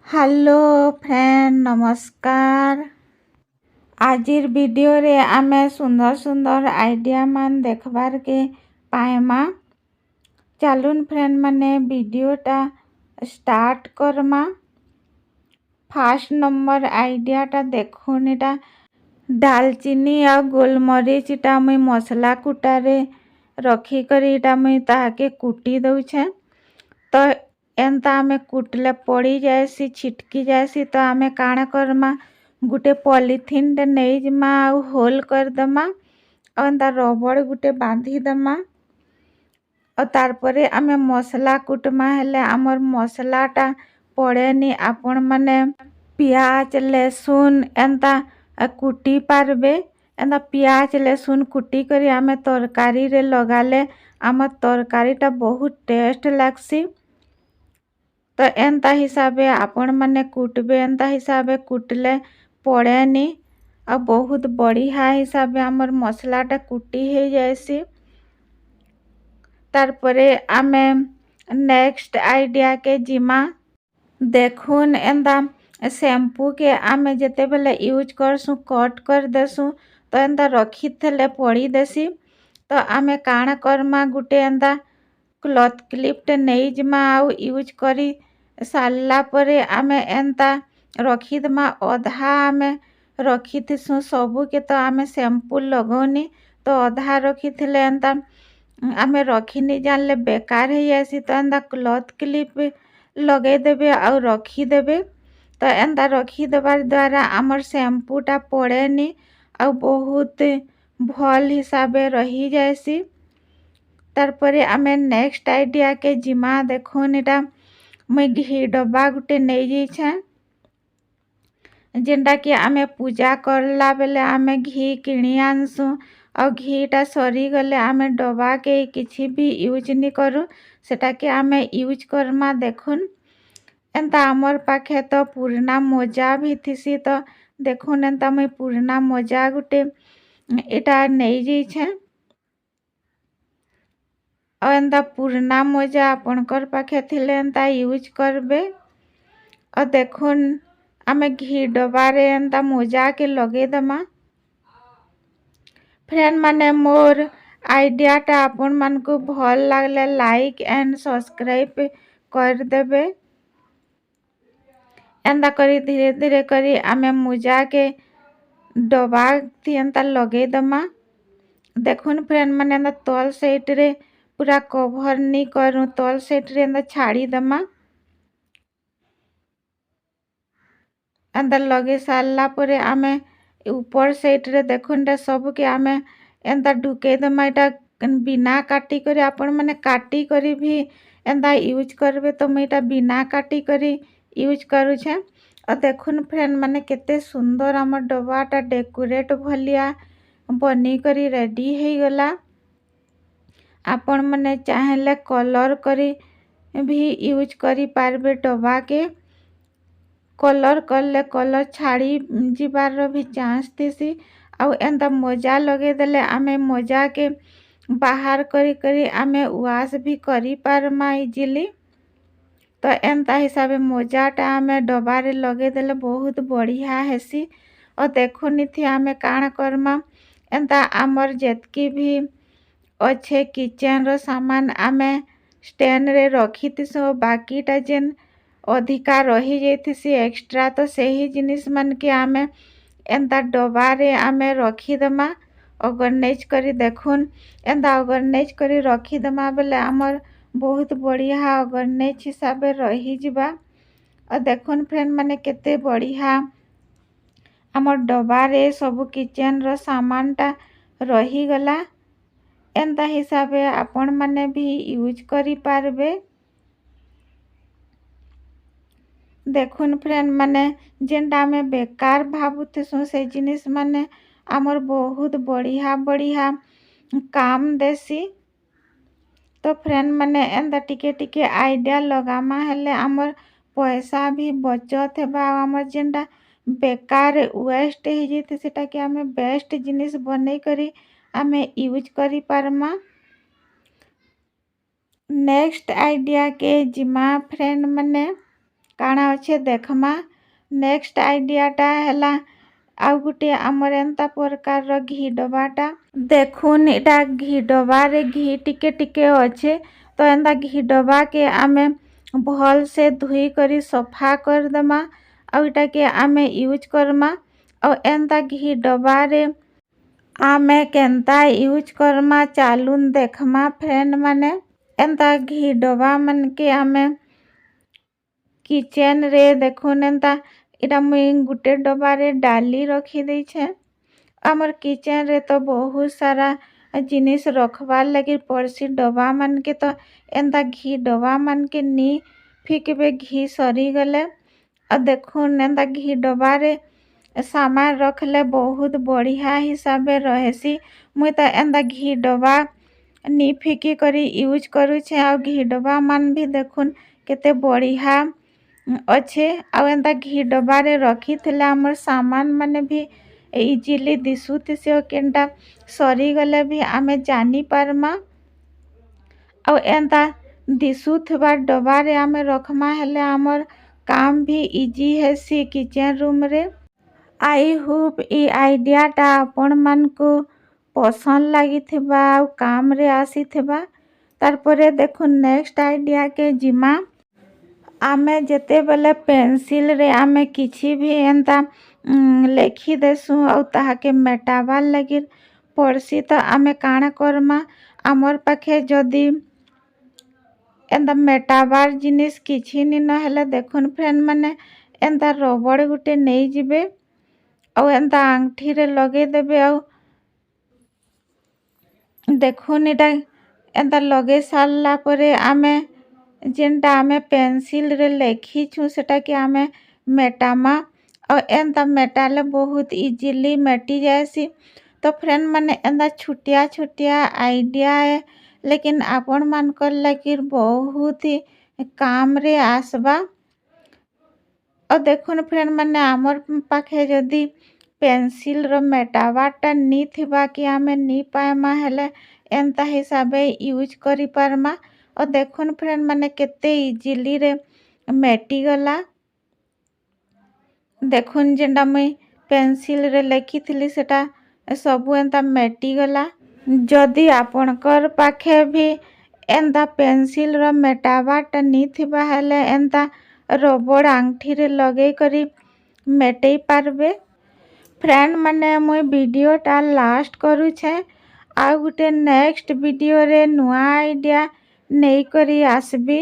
Hello friend नमस्कार। आजिर video रे आमे सुंदर सुंदर आइडिया मान देखबार के पाएमा। चलून फ्रेंड माने वीडियोटा स्टार्ट करमा। फास्ट नंबर आइडियाटा देखुन एटा दालचीनी आ गोलमरीच इटा मुई मसला कुटारे रखी करी इटा मुई ताहाके कुटी दउछे। तो एंता आमे कुटले पड़ी जाएसी छिटकी जाएसी तो आमे काଣା करमा गुटे पॉलिथिन टे नहीं जमा आउ होल कर दमा और एंता रबड़ गुटे बांधी दमा और तारपरे आमे मसला कुटमा हेले आमर मसलाटा पड़ेनी आपण माने प्याज लहसुन एंता कुटी पारबे। एंता प्याज लहसुन कुटी करी आमे तरकारी रे लगाले आमर तरकारीटा बहुत टेस्ट लागसी। तो एंता हिसाबे आपण माने कुटबे एंता हिसाबे कुटले पड़ेनी आ बहुत बढ़िया हिसाबे आमर मसलाटा कुटी हो जाएसी। तारपरे आमे नेक्स्ट आइडिया के जिमा देखुन एंता शैम्पू के आमे जेते बेले यूज करसु कट कर देसु तो एंता रखी थेले पड़ी देसी। तो आमे काଣା करमा गुटे एंता क्लॉथ क्लिप टे नहीं जमा आउ यूज करी सारला परे आमे एंता रखी दमा अधा आमे रखी थिसु सबू के तो आमे शैम्पू लगौनी तो अधा रखी थिले एंता आमे रखी नहीं जानले बेकार हो जाएसी। तो एंता क्लॉथ क्लिप लगे देबे और रखी देबे तो एंता रखी देबार द्वारा आमर शैम्पूटा पड़ेनी और बहुत भल हिसाबे रही जाएसी। तारपरे आमे नेक्स्ट आइडिया के जिमा देखुन एटा मुई घी डब्बा गुटे नहीं जाइछे जेनटा कि आमे पूजा करला बेले आमे घी किणी आनसु और घीटा सरी गले आमे डब्बा के किछि भी यूज नहीं करू सेटा के आमे यूज करमा। देखुन एंता आमर पाखे तो पुराना मोजा भी थिसी तो देखुन एंता मुई पुराना मोजा गुटे एटा नहीं जाइछे और एंता पुराना मोजा आपणकर पाखे थिले एंता यूज करबे। और देखुन आमे घी डब्बारे एंता मोजा के लगे दमा। फ्रेंड माने मोर आइडियाटा आपण मानकु भल लागले लाइक एंड सब्सक्राइब कर देबे। एंता करी धीरे धीरे करी आमे मोजा के डब्बा थी एंता लगे दमा। देखुन फ्रेंड माने एंता तल साइड रे पूरा कवर नहीं करूँ तल साइड रे एंता छाड़ी दमा। एंता लगे सारला परे आमे ऊपर साइड रे देखुन सब के आमे एंता ढुके दमा। एटा बिना काटी करी आपण माने काटी करी भी एंता यूज करबे तो मैं एटा बिना काटी करी यूज करूछे। और देखुन फ्रेंड माने केते सुंदर आमर डब्बाटा डेकोरेट भलिया बनी करी रेडी हो गला। आपण माने चाहेले कलर करी भी यूज करी पारबे डब्बा के कलर करले कलर छाड़ी जीवार भी चांस थीसी। आउ एंता मोजा लगे देले आमे मोजा के बाहर करी करी आमे वाश भी करी पारमा इजिली। तो एंता हिसाबे मोजाटा आमे डब्बारे लगे देले बहुत बढ़िया हेसी। और देखुन थी आमे काଣା करमा एंता आमर जेतकी भी अच्छे किचन रो सामान आमे स्टैंड रे रखी थिसु बाकीटा जेन अधिका रही जाइथिसी एक्स्ट्रा तो सही जिनिस मन के आमे एंता डब्बारे आमे रखी दमा ऑर्गेनाइज करी। देखुन एंता ऑर्गेनाइज करी रखी दमा बेले आमर बहुत बढ़िया ऑर्गेनाइज हिसाबे रही जिबा। और देखुन फ्रेंड माने केते बढ़िया आमर डब्बारे सब किचन रो सामानटा रही गला। एंता हिसाबे आपण माने भी यूज करी पारबे। देखुन फ्रेंड माने जेनटा आमे बेकार भाबुथिसु से जिनिस माने आमर बहुत बढ़िया बढ़िया काम देसी। तो फ्रेंड माने एंता टिके टिके आइडिया लगामा हेले आमर पैसा भी बचत हेबा आमर जेनटा बेकार वेस्ट हो जेते सेटा के आमे बेस्ट जिनिस बनै करी आमे यूज करी पारमा। नेक्स्ट आइडिया के जिमा फ्रेंड माने କାଣା ଅଛେ ଦେଖ୍ମା। ନେକ୍ସଟ ଆଇଡ଼ିଆଟା ହେଲା ଆଉ ଗୋଟିଏ ଆମର ଏନ୍ତା ପ୍ରକାରର ଘି ଡବାଟା ଦେଖୁନ୍ ଏଇଟା ଘି ଡବାରେ ଘି ଟିକେ ଟିକେ ଅଛେ। ତ ଏନ୍ତା ଘି ଡବାକେ ଆମେ ଭଲସେ ଧୁଇ କରି ସଫା କରିଦେମା ଆଉ ଏଟାକେ ଆମେ ୟୁଜ୍ କରମା। ଆଉ ଏନ୍ତା ଘି ଡବାରେ ଆମେ କେନ୍ତା ୟୁଜ୍ କରମା ଚାଲୁନ୍ ଦେଖ୍ମା ଫ୍ରେଣ୍ଡ ମାନେ। ଏନ୍ତା ଘି ଡବା ମାନକେ ଆମେ କିଚେନରେ ଦେଖୁନ୍ ଏନ୍ତା ଏଇଟା ମୁଇଁ ଗୋଟେ ଡବାରେ ଡାଲି ରଖି ଦେଇଛେ। ଆମର କିଚେନରେ ତ ବହୁତ ସାରା ଜିନିଷ ରଖବାର୍ ଲାଗି ପଡ଼ସି। ଡବା ମାନକେ ତ ଏନ୍ତା ଘି ଡବା ମାନକେ ନି ଫିକିବେ ଘି ସରିଗଲେ। ଆଉ ଦେଖୁନ୍ ଏନ୍ତା ଘି ଡବାରେ ସାମାନ ରଖିଲେ ବହୁତ ବଢ଼ିଆ ହିସାବରେ ରହେସି। ମୁଇଁ ତ ଏନ୍ତା ଘି ଡବା ନି ଫିକି କରି ୟୁଜ୍ କରୁଛେ। ଆଉ ଘି ଡବା ମାନ ବି ଦେଖୁନ୍ କେତେ ବଢ଼ିଆ ଅଛେ। ଆଉ ଏନ୍ତା ଘି ଡବାରେ ରଖିଥିଲେ ଆମର ସାମାନ ମାନେ ବି ଇଜିଲି ଦିଶୁଥିସି ଆଉ କେନ୍ଟା ସରିଗଲେ ବି ଆମେ ଜାନିପାରମା। ଆଉ ଏନ୍ତା ଦିଶୁଥିବା ଡବାରେ ଆମେ ରଖମା ହେଲେ ଆମର କାମ ବି ଇଜି ହେସି କିଚେନ ରୁମରେ। ଆଇ ହୋପ୍ ଇ ଆଇଡ଼ିଆଟା ଆପଣମାନଙ୍କୁ ପସନ୍ଦ ଲାଗିଥିବା ଆଉ କାମରେ ଆସିଥିବା। ତାରପରେ ଦେଖୁନ୍ ନେକ୍ସଟ ଆଇଡ଼ିଆକେ ଯିମା। ଆମେ ଯେତେବେଲେ ପେନସିଲରେ ଆମେ କିଛି ବି ଏନ୍ତା ଲେଖିଦେସୁଁ ଆଉ ତାହାକେ ମେଟାବାର୍ ଲାଗି ପଡ଼ସି। ତ ଆମେ କାଣା କରମା ଆମର୍ ପାଖେ ଯଦି ଏନ୍ତା ମେଟାବାର୍ ଜିନିଷ କିଛି ନି ନହେଲେ ଦେଖୁନ୍ ଫ୍ରେଣ୍ଡ ମାନେ ଏନ୍ତା ରବଡ଼ ଗୋଟେ ନେଇଯିବେ ଆଉ ଏନ୍ତା ଆଙ୍ଗୁଠିରେ ଲଗେଇଦେବେ। ଆଉ ଦେଖୁନ୍ ଏଇଟା ଏନ୍ତା ଲଗେଇ ସାରିଲା ପରେ ଆମେ ଯେନ୍ଟା ଆମେ ପେନସିଲରେ ଲେଖିଛୁଁ ସେଟାକେ ଆମେ ମେଟାମା। ଆଉ ଏନ୍ତା ମେଟାଲେ ବହୁତ ଇଜିଲି ମେଟି ଯାଏସି। ତ ଫ୍ରେଣ୍ଡ ମାନେ ଏନ୍ତା ଛୋଟିଆ ଛୋଟିଆ ଆଇଡ଼ିଆ ଲେକିନ୍ ଆପଣମାନଙ୍କର ଲାଗି ବହୁତ କାମରେ ଆସବା। ଆଉ ଦେଖୁନ୍ ଫ୍ରେଣ୍ଡ ମାନେ ଆମର ପାଖେ ଯଦି ପେନସିଲର ମେଟାବାରଟା ନି ଥିବା କି ଆମେ ନି ପାଏମା ହେଲେ ଏନ୍ତା ହିସାବେ ୟୁଜ୍ କରିପାରମା। ଆଉ ଦେଖୁନ୍ ଫ୍ରେଣ୍ଡ ମାନେ କେତେ ଇଜିଲିରେ ମେଟିଗଲା। ଦେଖୁନ୍ ଯେନ୍ଟା ମୁଇଁ ପେନସିଲରେ ଲେଖିଥିଲି ସେଟା ସବୁ ଏନ୍ତା ମେଟିଗଲା। ଯଦି ଆପଣଙ୍କର ପାଖେ ବି ଏନ୍ତା ପେନସିଲର ମେଟାବାରଟା ନି ଥିବା ହେଲେ ଏନ୍ତା ରବଡ଼ ଆଙ୍ଗୁଠିରେ ଲଗେଇ କରି ମେଟେଇ ପାରବେ। ଫ୍ରେଣ୍ଡ ମାନେ ମୁଇଁ ଭିଡ଼ିଓଟା ଲାଷ୍ଟ କରୁଛେ। ଆଉ ଗୋଟେ ନେକ୍ସଟ ଭିଡ଼ିଓରେ ନୂଆ ଆଇଡ଼ିଆ ନେଇକରି ଆସିବି।